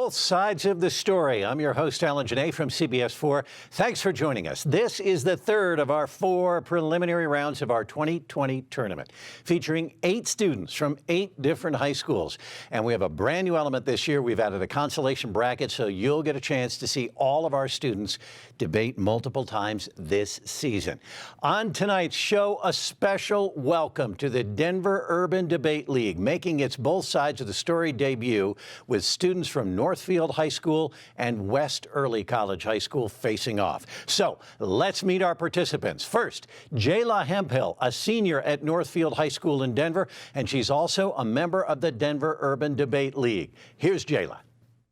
Both sides of the story. I'm your host, Alan Janae from CBS 4. Thanks for joining us. This is the third of our 4 preliminary rounds of our 2020 tournament, featuring 8 students from 8 different high schools. And we have a brand new element this year. We've added a consolation bracket, so you'll get a chance to see all of our students debate multiple times this season. On tonight's show, a special welcome to the Denver Urban Debate League, making its Both Sides of the Story debut with students from Northfield High School and West Early College High School facing off. So let's meet our participants. First, Jayla Hemphill, a senior at Northfield High School in Denver, and she's also a member of the Denver Urban Debate League. Here's Jayla.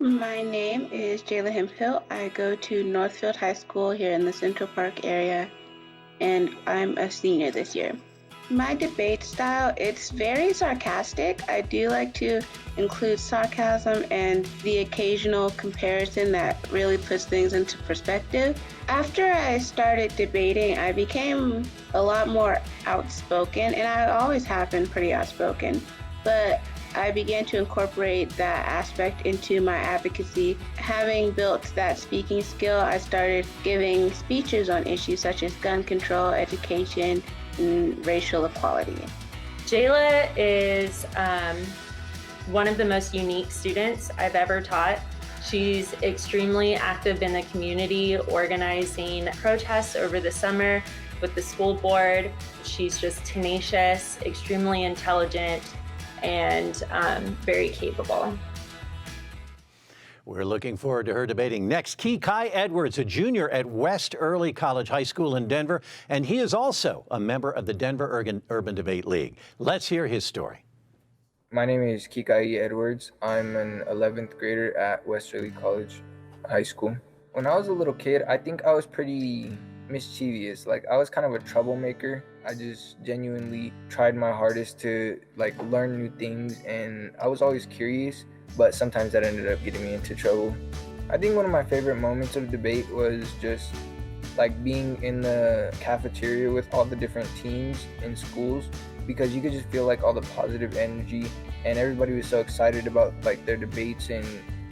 My name is Jayla Hemphill. I go to Northfield High School here in the Central Park area, and I'm a senior this year. My debate style, it's very sarcastic. I do like to include sarcasm and the occasional comparison that really puts things into perspective. After I started debating, I became a lot more outspoken, and I always have been pretty outspoken, but I began to incorporate that aspect into my advocacy. Having built that speaking skill, I started giving speeches on issues such as gun control, education, and racial equality. Jayla is one of the most unique students I've ever taught. She's extremely active in the community, organizing protests over the summer with the school board. She's just tenacious, extremely intelligent, and very capable. We're looking forward to her debating next. KiKai Edwards, a junior at West Early College High School in Denver, and he is also a member of the Denver Urban Debate League. Let's hear his story. My name is KiKai Edwards. I'm an 11th grader at West Early College High School. When I was a little kid, I think I was pretty mischievous. Like, I was kind of a troublemaker. I just genuinely tried my hardest to learn new things, and I was always curious, but sometimes that ended up getting me into trouble. I think one of my favorite moments of debate was just being in the cafeteria with all the different teams in schools, because you could just feel all the positive energy, and everybody was so excited about their debates, and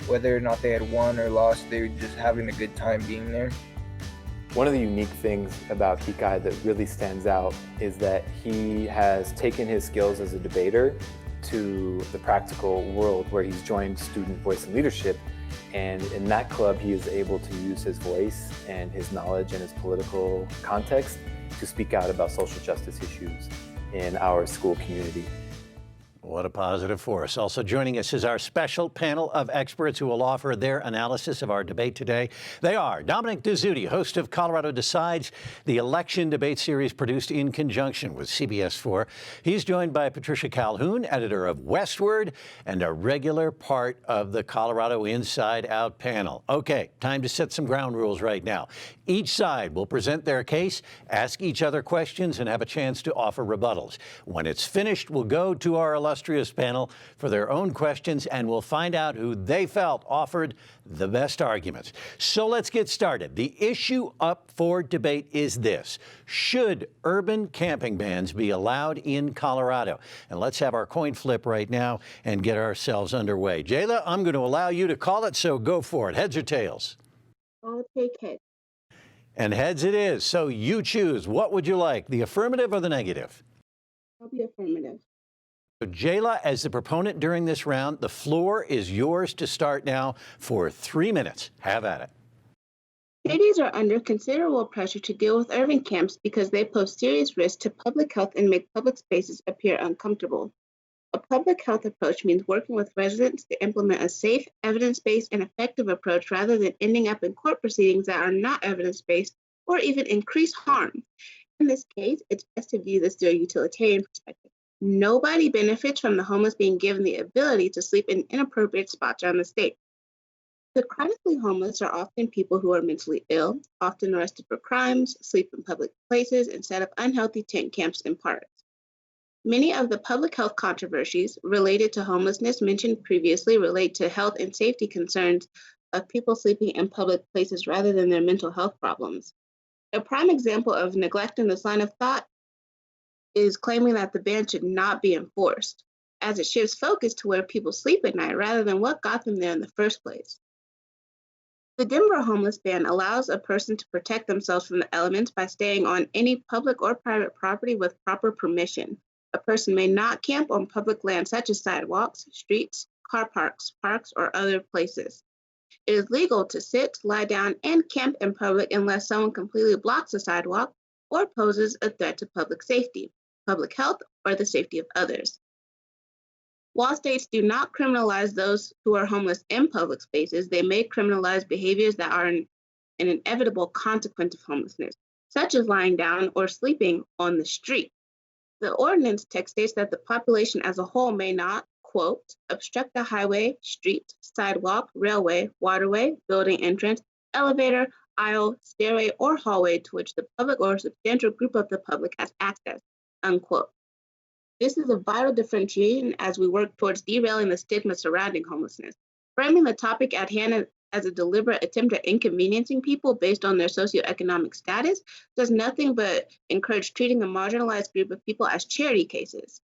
whether or not they had won or lost, they were just having a good time being there. One of the unique things about KiKai that really stands out is that he has taken his skills as a debater to the practical world, where he's joined Student Voice and Leadership, and in that club he is able to use his voice and his knowledge and his political context to speak out about social justice issues in our school community. What a positive force. Also joining us is our special panel of experts who will offer their analysis of our debate today. They are Dominic Dezzutti, host of Colorado Decides, the election debate series produced in conjunction with CBS 4. He's joined by Patricia Calhoun, editor of Westward, and a regular part of the Colorado Inside Out panel. Okay, time to set some ground rules right now. Each side will present their case, ask each other questions, and have a chance to offer rebuttals. When it's finished, we'll go to our illustrious panel for their own questions, and we'll find out who they felt offered the best arguments. So let's get started. The issue up for debate is this: should urban camping bans be allowed in Colorado? And let's have our coin flip right now and get ourselves underway. Jayla, I'm going to allow you to call it, so go for it. Heads or tails? I'll take heads. And heads it is. So you choose. What would you like, the affirmative or the negative? I'll be affirmative. So Jayla, as the proponent during this round, the floor is yours to start now for 3 minutes. Have at it. Cities are under considerable pressure to deal with urban camps because they pose serious risks to public health and make public spaces appear uncomfortable. A public health approach means working with residents to implement a safe, evidence-based, and effective approach rather than ending up in court proceedings that are not evidence-based or even increase harm. In this case, it's best to view this through a utilitarian perspective. Nobody benefits from the homeless being given the ability to sleep in inappropriate spots around the state. The chronically homeless are often people who are mentally ill, often arrested for crimes, sleep in public places, and set up unhealthy tent camps in parks. Many of the public health controversies related to homelessness mentioned previously relate to health and safety concerns of people sleeping in public places rather than their mental health problems. A prime example of neglect in this line of thought is claiming that the ban should not be enforced. as it shifts focus to where people sleep at night rather than what got them there in the first place. The Denver homeless ban allows a person to protect themselves from the elements by staying on any public or private property with proper permission. A person may not camp on public land such as sidewalks, streets, car parks, or other places. It is legal to sit, lie down, and camp in public unless someone completely blocks the sidewalk or poses a threat to public safety, public health, or the safety of others. While states do not criminalize those who are homeless in public spaces, they may criminalize behaviors that are an inevitable consequence of homelessness, such as lying down or sleeping on the street. The ordinance text states that the population as a whole may not, quote, obstruct the highway, street, sidewalk, railway, waterway, building entrance, elevator, aisle, stairway, or hallway to which the public or a substantial group of the public has access, unquote. This is a vital differentiation as we work towards derailing the stigma surrounding homelessness. Framing the topic at hand as a deliberate attempt at inconveniencing people based on their socioeconomic status does nothing but encourage treating a marginalized group of people as charity cases.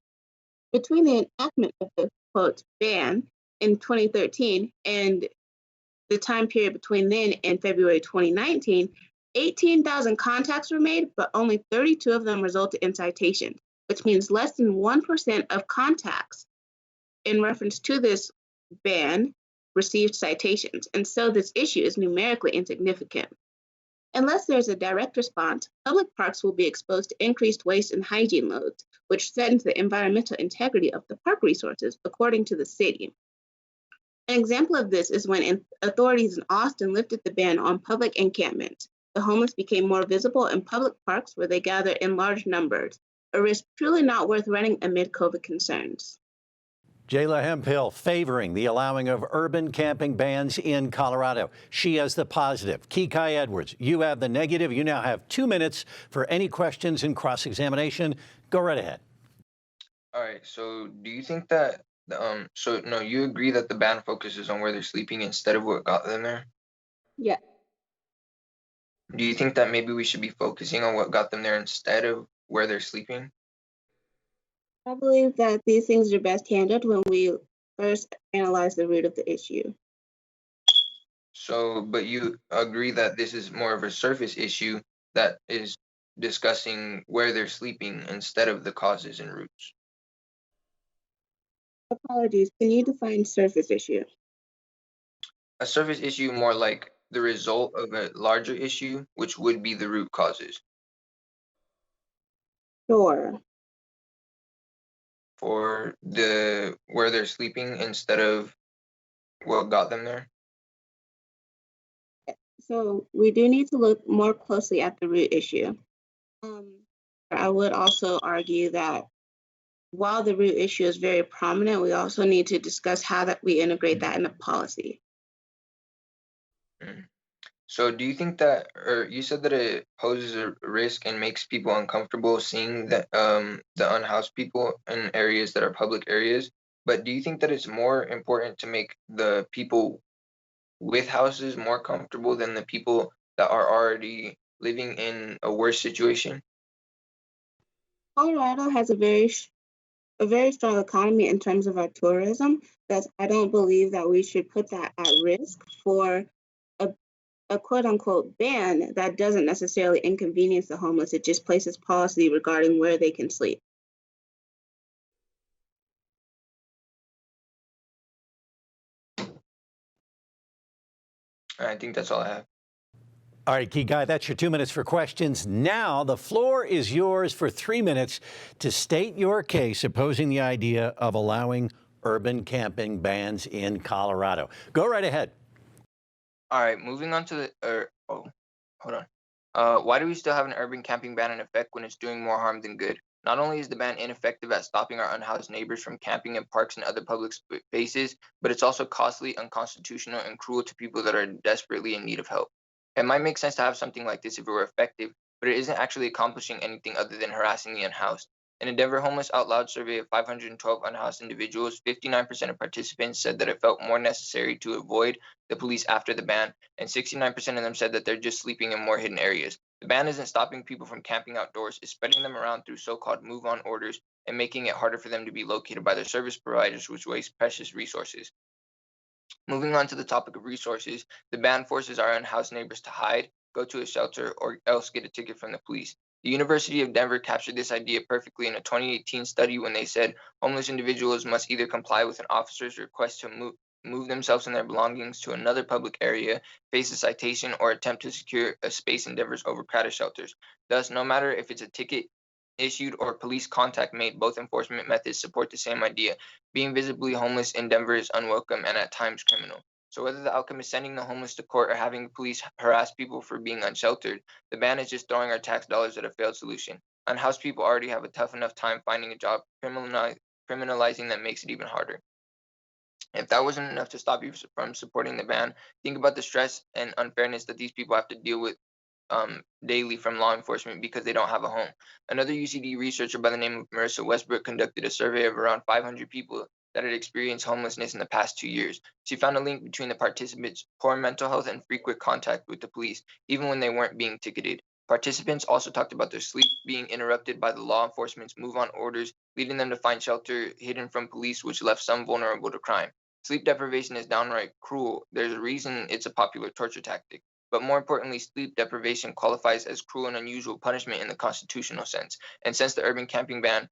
Between the enactment of the, quote, ban in 2013 and the time period between then and February 2019, 18,000 contacts were made, but only 32 of them resulted in citations, which means less than 1% of contacts in reference to this ban received citations, and so this issue is numerically insignificant. Unless there's a direct response, public parks will be exposed to increased waste and hygiene loads, which threatens the environmental integrity of the park resources, according to the city. An example of this is when authorities in Austin lifted the ban on public encampments. The homeless became more visible in public parks where they gather in large numbers, a risk truly not worth running amid COVID concerns. Jayla Hemphill favoring the allowing of urban camping bans in Colorado. She has the positive. KiKai Edwards, you have the negative. You now have 2 minutes for any questions in cross-examination. Go right ahead. All right. So do you think that you agree that the ban focuses on where they're sleeping instead of what got them there? Yeah. Do you think that maybe we should be focusing on what got them there instead of where they're sleeping? I believe that these things are best handled when we first analyze the root of the issue. So, but you agree that this is more of a surface issue that is discussing where they're sleeping instead of the causes and roots. Apologies, can you define surface issue? A surface issue more like the result of a larger issue, which would be the root causes. Sure. For the where they're sleeping instead of what got them there. So we do need to look more closely at the root issue. I would also argue that while the root issue is very prominent, we also need to discuss how that we integrate that into policy. So do you think that, or you said that it poses a risk and makes people uncomfortable seeing the unhoused people in areas that are public areas, but do you think that it's more important to make the people with houses more comfortable than the people that are already living in a worse situation? Colorado has a very strong economy in terms of our tourism. Thus, I don't believe that we should put that at risk for a quote unquote ban that doesn't necessarily inconvenience the homeless. It just places policy regarding where they can sleep. I think that's all I have. All right, KiKai, that's your 2 minutes for questions. Now the floor is yours for 3 minutes to state your case opposing the idea of allowing urban camping bans in Colorado. Go right ahead. All right, moving on to hold on. Why do we still have an urban camping ban in effect when it's doing more harm than good? Not only is the ban ineffective at stopping our unhoused neighbors from camping in parks and other public spaces, but it's also costly, unconstitutional, and cruel to people that are desperately in need of help. It might make sense to have something like this if it were effective, but it isn't actually accomplishing anything other than harassing the unhoused. In a Denver Homeless Out Loud survey of 512 unhoused individuals, 59% of participants said that it felt more necessary to avoid the police after the ban, and 69% of them said that they're just sleeping in more hidden areas. The ban isn't stopping people from camping outdoors, it's spreading them around through so-called move-on orders, and making it harder for them to be located by their service providers, which waste precious resources. Moving on to the topic of resources, the ban forces our unhoused neighbors to hide, go to a shelter, or else get a ticket from the police. The University of Denver captured this idea perfectly in a 2018 study when they said homeless individuals must either comply with an officer's request to move themselves and their belongings to another public area, face a citation, or attempt to secure a space in Denver's overcrowded shelters. Thus, no matter if it's a ticket issued or police contact made, both enforcement methods support the same idea. Being visibly homeless in Denver is unwelcome and at times criminal. So whether the outcome is sending the homeless to court or having the police harass people for being unsheltered, the ban is just throwing our tax dollars at a failed solution. Unhoused people already have a tough enough time finding a job. Criminalizing them makes it even harder. If that wasn't enough to stop you from supporting the ban, think about the stress and unfairness that these people have to deal with daily from law enforcement because they don't have a home. Another UCD researcher by the name of Marissa Westbrook conducted a survey of around 500 people that had experienced homelessness in the past 2 years. She found a link between the participants' poor mental health and frequent contact with the police, even when they weren't being ticketed. Participants also talked about their sleep being interrupted by the law enforcement's move-on orders, leading them to find shelter hidden from police, which left some vulnerable to crime. Sleep deprivation is downright cruel. There's a reason it's a popular torture tactic. But more importantly, sleep deprivation qualifies as cruel and unusual punishment in the constitutional sense. And since the urban camping ban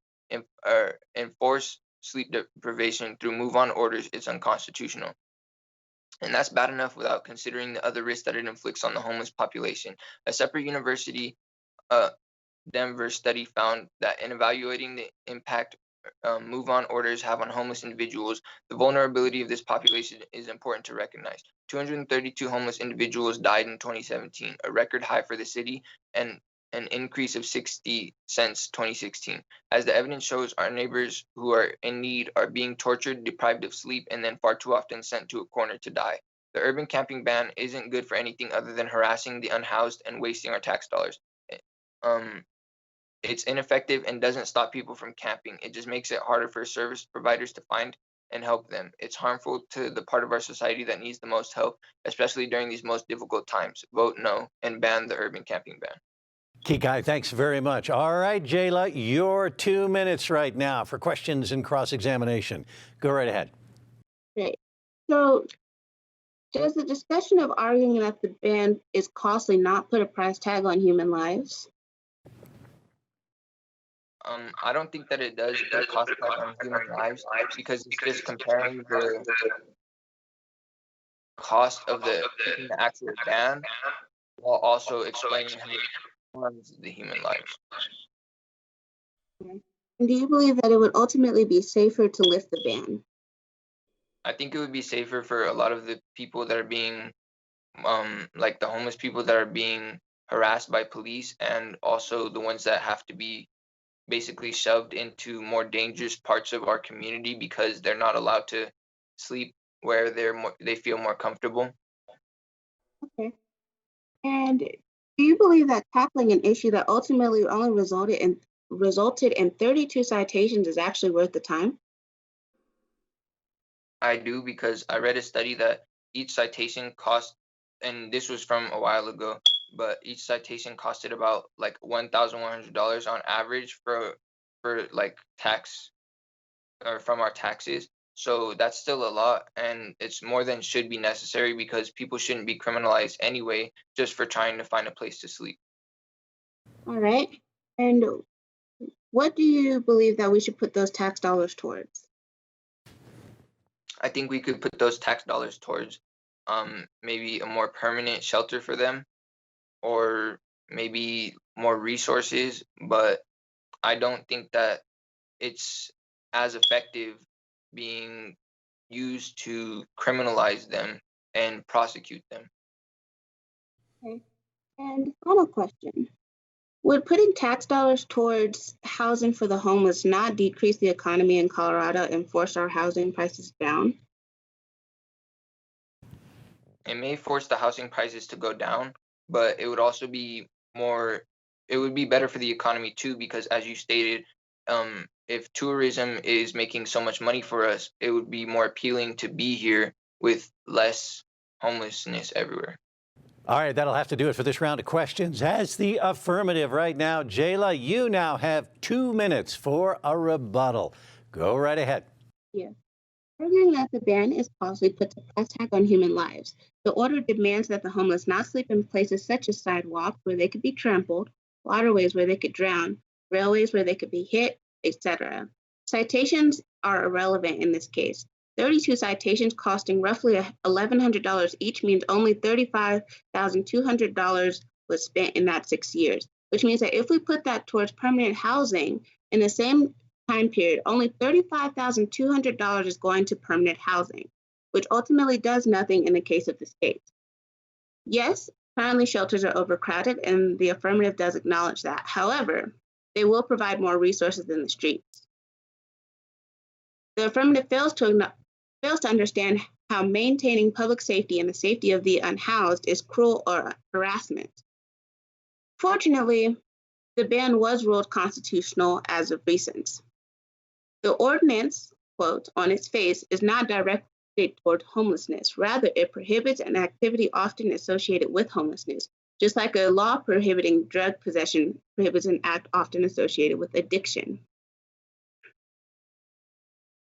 enforce sleep deprivation through move-on orders, it's unconstitutional. And that's bad enough without considering the other risks that it inflicts on the homeless population. A separate university, Denver study found that in evaluating the impact move-on orders have on homeless individuals, the vulnerability of this population is important to recognize. 232 homeless individuals died in 2017, a record high for the city, and an increase of 60 since 2016. As the evidence shows, our neighbors who are in need are being tortured, deprived of sleep, and then far too often sent to a corner to die. The urban camping ban isn't good for anything other than harassing the unhoused and wasting our tax dollars. It's ineffective and doesn't stop people from camping. It just makes it harder for service providers to find and help them. It's harmful to the part of our society that needs the most help, especially during these most difficult times. Vote no and ban the urban camping ban. KiKai, thanks very much. All right, Jayla, your 2 minutes right now for questions and cross-examination. Go right ahead. Great. So does the discussion of arguing that the ban is costly not put a price tag on human lives? I don't think that it does put a cost tag on human lives because it's just comparing the cost of the actual ban while also explaining how it harms the human lives. And do you believe that it would ultimately be safer to lift the ban? I think it would be safer for a lot of the people that are being, like the homeless people that are being harassed by police, and also the ones that have to be basically shoved into more dangerous parts of our community because they're not allowed to sleep where they feel more comfortable. Okay. And do you believe that tackling an issue that ultimately only resulted in 32 citations is actually worth the time? I do, because I read a study that each citation cost, and this was from a while ago, but each citation costed about like $1,100 on average for like tax or from our taxes. So that's still a lot, and it's more than should be necessary because people shouldn't be criminalized anyway just for trying to find a place to sleep. All right. And what do you believe that we should put those tax dollars towards? I think we could put those tax dollars towards maybe a more permanent shelter for them, or maybe more resources, but I don't think that it's as effective being used to criminalize them and prosecute them. Okay. And final question. Would putting tax dollars towards housing for the homeless not decrease the economy in Colorado and force our housing prices down? It may force the housing prices to go down, but it would also be it would be better for the economy too, because as you stated, if tourism is making so much money for us, it would be more appealing to be here with less homelessness everywhere. All right, that'll have to do it for this round of questions. As the affirmative right now, Jayla, you now have 2 minutes for a rebuttal. Go right ahead. Yeah. Arguing that the ban is possibly puts a price tag on human lives. The order demands that the homeless not sleep in places such as sidewalks where they could be trampled, waterways where they could drown, railways where they could be hit, etc. Citations are irrelevant in this case. 32 citations costing roughly $1,100 each means only $35,200 was spent in that 6 years, which means that if we put that towards permanent housing in the same time period, only $35,200 is going to permanent housing, which ultimately does nothing in the case of the state. Yes, currently shelters are overcrowded, and the affirmative does acknowledge that. However, they will provide more resources than the streets. The affirmative fails to understand how maintaining public safety and the safety of the unhoused is cruel or harassment. Fortunately, the ban was ruled constitutional as of recent. The ordinance, quote, on its face, is not directed toward homelessness. Rather, it prohibits an activity often associated with homelessness, just like a law prohibiting drug possession prohibits an act often associated with addiction.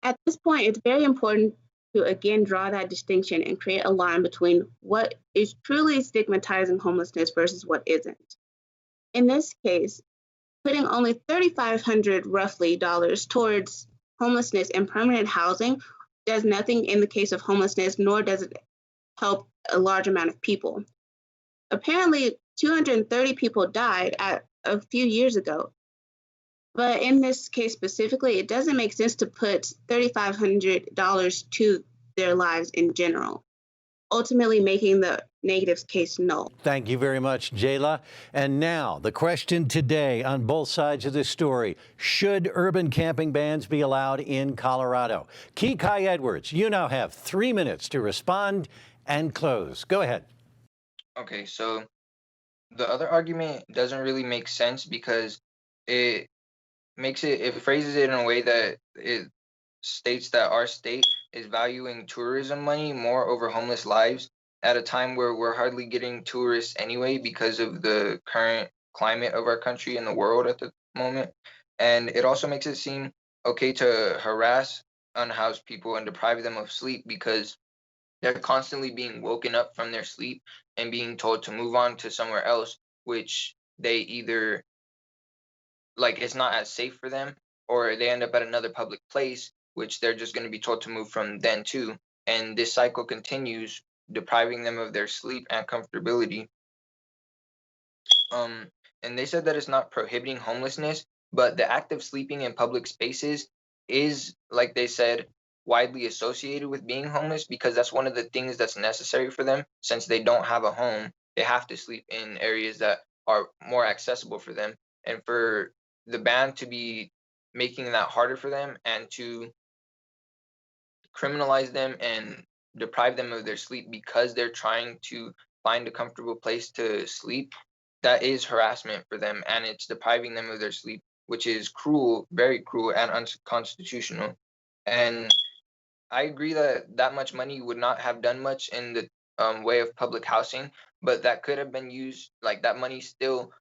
At this point, it's very important to again draw that distinction and create a line between what is truly stigmatizing homelessness versus what isn't. In this case, putting only $3,500 roughly towards homelessness and permanent housing does nothing in the case of homelessness, nor does it help a large amount of people. Apparently, 230 people died a few years ago. But in this case specifically, it doesn't make sense to put $3,500 to their lives in general, ultimately making the negatives case null. Thank you very much, Jayla. And now, the question today on both sides of this story: should urban camping bans be allowed in Colorado? KiKai Edwards, you now have 3 minutes to respond and close. Go ahead. Okay, so the other argument doesn't really make sense because it phrases it in a way that it states that our state is valuing tourism money more over homeless lives at a time where we're hardly getting tourists anyway because of the current climate of our country and the world at the moment. And it also makes it seem okay to harass unhoused people and deprive them of sleep because they're constantly being woken up from their sleep and being told to move on to somewhere else, which they either like it's not as safe for them, or they end up at another public place, which they're just going to be told to move from then to. And this cycle continues, depriving them of their sleep and comfortability. And they said that it's not prohibiting homelessness, but the act of sleeping in public spaces is, like they said, widely associated with being homeless because that's one of the things that's necessary for them. Since they don't have a home, they have to sleep in areas that are more accessible for them. And for the ban to be making that harder for them and to criminalize them and deprive them of their sleep because they're trying to find a comfortable place to sleep, that is harassment for them, and it's depriving them of their sleep, which is cruel, very cruel and unconstitutional. And I agree that that much money would not have done much in the way of public housing, but that could have been used, like that money still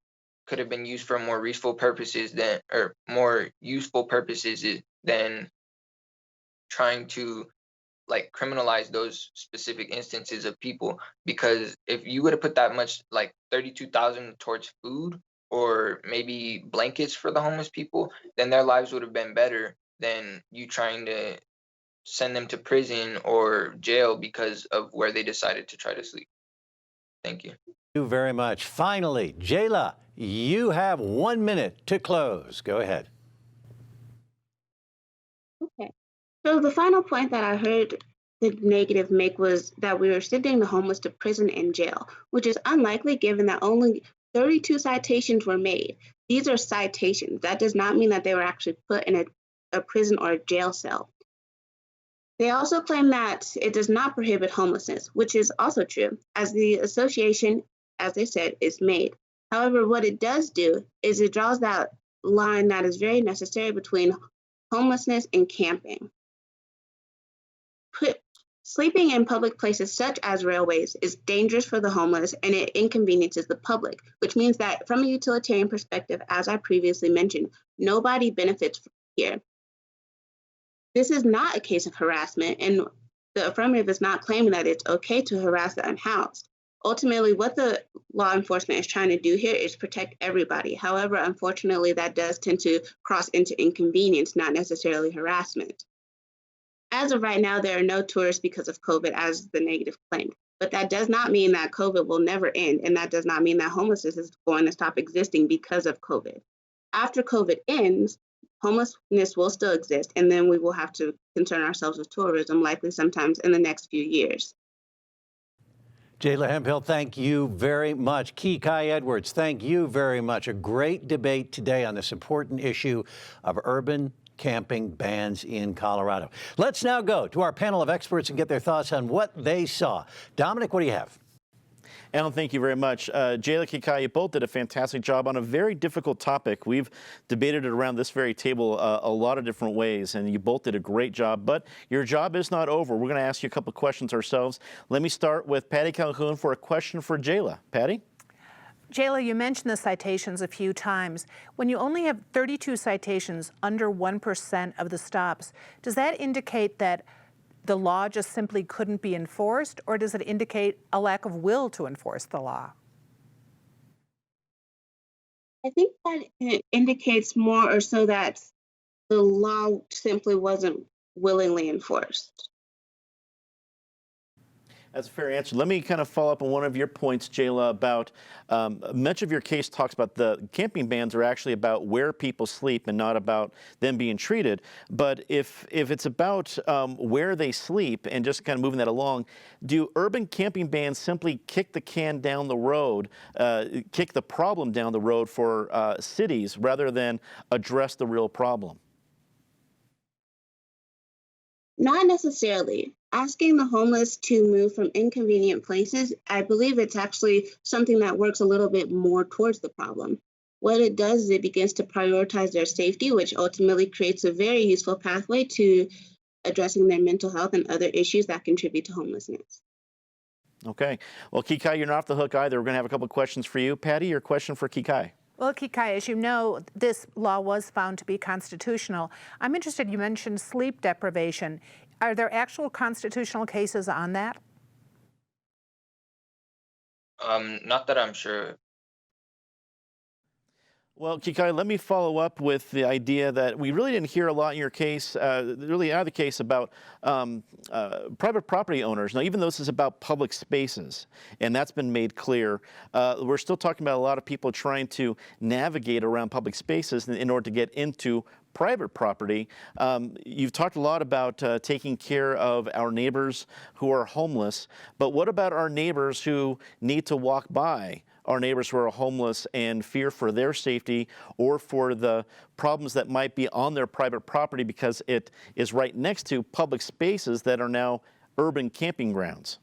could have been used for more useful purposes than trying to like criminalize those specific instances of people. Because if you would have put that much, like 32,000 towards food or maybe blankets for the homeless people, then their lives would have been better than you trying to send them to prison or jail because of where they decided to try to sleep. Thank you. Thank you very much. Finally, Jayla, you have 1 minute to close. Go ahead. Okay. So the final point that I heard the negative make was that we were sending the homeless to prison and jail, which is unlikely given that only 32 citations were made. These are citations. That does not mean that they were actually put in a prison or a jail cell. They also claim that it does not prohibit homelessness, which is also true, as the association, as they said, is made. However, what it does do is it draws that line that is very necessary between homelessness and camping. Sleeping in public places such as railways is dangerous for the homeless and it inconveniences the public, which means that from a utilitarian perspective, as I previously mentioned, nobody benefits here. This is not a case of harassment, and the affirmative is not claiming that it's okay to harass the unhoused. Ultimately, what the law enforcement is trying to do here is protect everybody. However, unfortunately, that does tend to cross into inconvenience, not necessarily harassment. As of right now, there are no tourists because of COVID, as the negative claimed. But that does not mean that COVID will never end, and that does not mean that homelessness is going to stop existing because of COVID. After COVID ends, homelessness will still exist, and then we will have to concern ourselves with tourism, likely sometimes in the next few years. Jayla Hemphill, thank you very much. KiKai Edwards, thank you very much. A great debate today on this important issue of urban camping bans in Colorado. Let's now go to our panel of experts and get their thoughts on what they saw. Dominic, what do you have? Alan, thank you very much. Jayla, KiKai, you both did a fantastic job on a very difficult topic. We've debated it around this very table a lot of different ways, and you both did a great job. But your job is not over. We're going to ask you a couple of questions ourselves. Let me start with Patty Calhoun for a question for Jayla. Patty? Jayla, you mentioned the citations a few times. When you only have 32 citations, under 1% of the stops, does that indicate that the law just simply couldn't be enforced, or does it indicate a lack of will to enforce the law? I think that it indicates more or so that the law simply wasn't willingly enforced. That's a fair answer. Let me kind of follow up on one of your points, Jayla, about much of your case talks about the camping bans are actually about where people sleep and not about them being treated. But if it's about where they sleep and just kind of moving that along, do urban camping bans simply kick the can down the road, kick the problem down the road for cities rather than address the real problem? Not necessarily. Asking the homeless to move from inconvenient places, I believe it's actually something that works a little bit more towards the problem. What it does is it begins to prioritize their safety, which ultimately creates a very useful pathway to addressing their mental health and other issues that contribute to homelessness. Okay. Well, KiKai, you're not off the hook either. We're going to have a couple of questions for you. Patty, your question for KiKai. Well, KiKai, as you know, this law was found to be constitutional. I'm interested, you mentioned sleep deprivation. Are there actual constitutional cases on that? Not that I'm sure. Well, KiKai, let me follow up with the idea that we really didn't hear a lot in your case, really out of the case, about private property owners. Now, even though this is about public spaces, and that's been made clear, we're still talking about a lot of people trying to navigate around public spaces in order to get into private property. You've talked a lot about taking care of our neighbors who are homeless, but what about our neighbors who need to walk by? Our neighbors who are homeless and fear for their safety or for the problems that might be on their private property because it is right next to public spaces that are now urban camping grounds?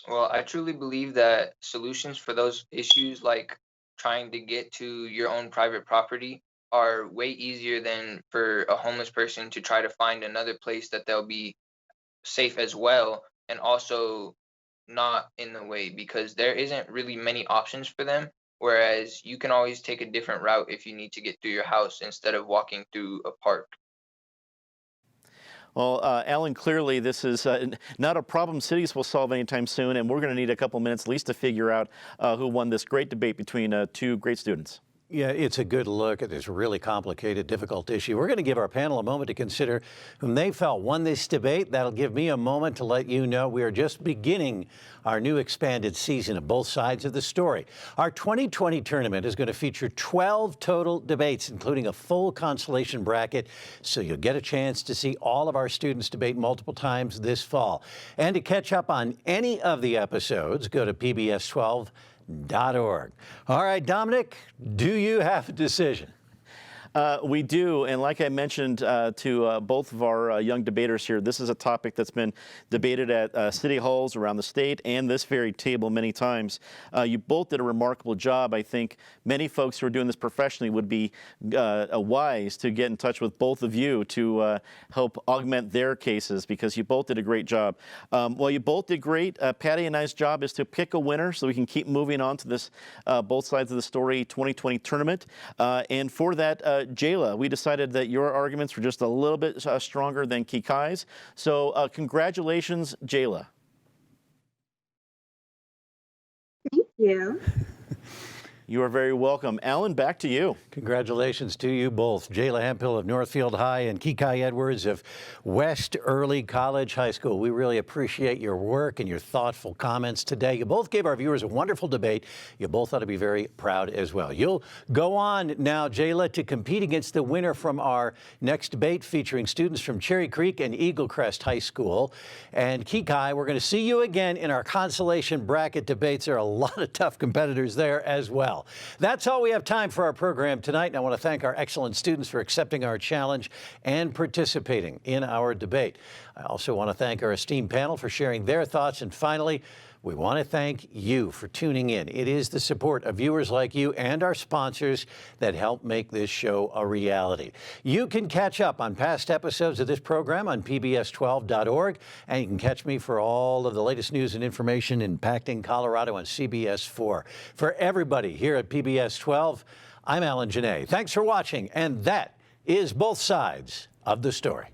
Well, I truly believe that solutions for those issues, like trying to get to your own private property, are way easier than for a homeless person to try to find another place that they'll be safe as well, and also not in the way, because there isn't really many options for them, whereas you can always take a different route if you need to get through your house instead of walking through a park. Well, Alan, clearly this is not a problem cities will solve anytime soon, and we're going to need a couple minutes at least to figure out who won this great debate between two great students. Yeah, it's a good look at this really complicated, difficult issue. We're going to give our panel a moment to consider whom they felt won this debate. That'll give me a moment to let you know we are just beginning our new expanded season of Both Sides of the Story. Our 2020 tournament is going to feature 12 total debates, including a full consolation bracket, so you'll get a chance to see all of our students debate multiple times this fall. And to catch up on any of the episodes, go to PBS12.org. All right, Dominic, do you have a decision? We do, and like I mentioned to both of our young debaters here, this is a topic that's been debated at city halls around the state and this very table many times. You both did a remarkable job. I think many folks who are doing this professionally would be wise to get in touch with both of you to help augment their cases, because you both did a great job. Well, you both did great. Patty and I's job is to pick a winner so we can keep moving on to this Both Sides of the Story 2020 tournament. And for that, Jayla, we decided that your arguments were just a little bit stronger than KiKai's. So congratulations, Jayla. Thank you. You are very welcome. Alan, back to you. Congratulations to you both. Jayla Hemphill of Northfield High and KiKai Edwards of West Early College High School. We really appreciate your work and your thoughtful comments today. You both gave our viewers a wonderful debate. You both ought to be very proud as well. You'll go on now, Jayla, to compete against the winner from our next debate featuring students from Cherry Creek and Eagle Crest High School. And KiKai, we're going to see you again in our consolation bracket debates. There are a lot of tough competitors there as well. That's all we have time for our program tonight, and I want to thank our excellent students for accepting our challenge and participating in our debate. I also want to thank our esteemed panel for sharing their thoughts, and finally, we want to thank you for tuning in. It is the support of viewers like you and our sponsors that help make this show a reality. You can catch up on past episodes of this program on pbs12.org, and you can catch me for all of the latest news and information impacting Colorado on CBS 4. For everybody here at PBS 12, I'm Alan Janay. Thanks for watching, and that is Both Sides of the Story.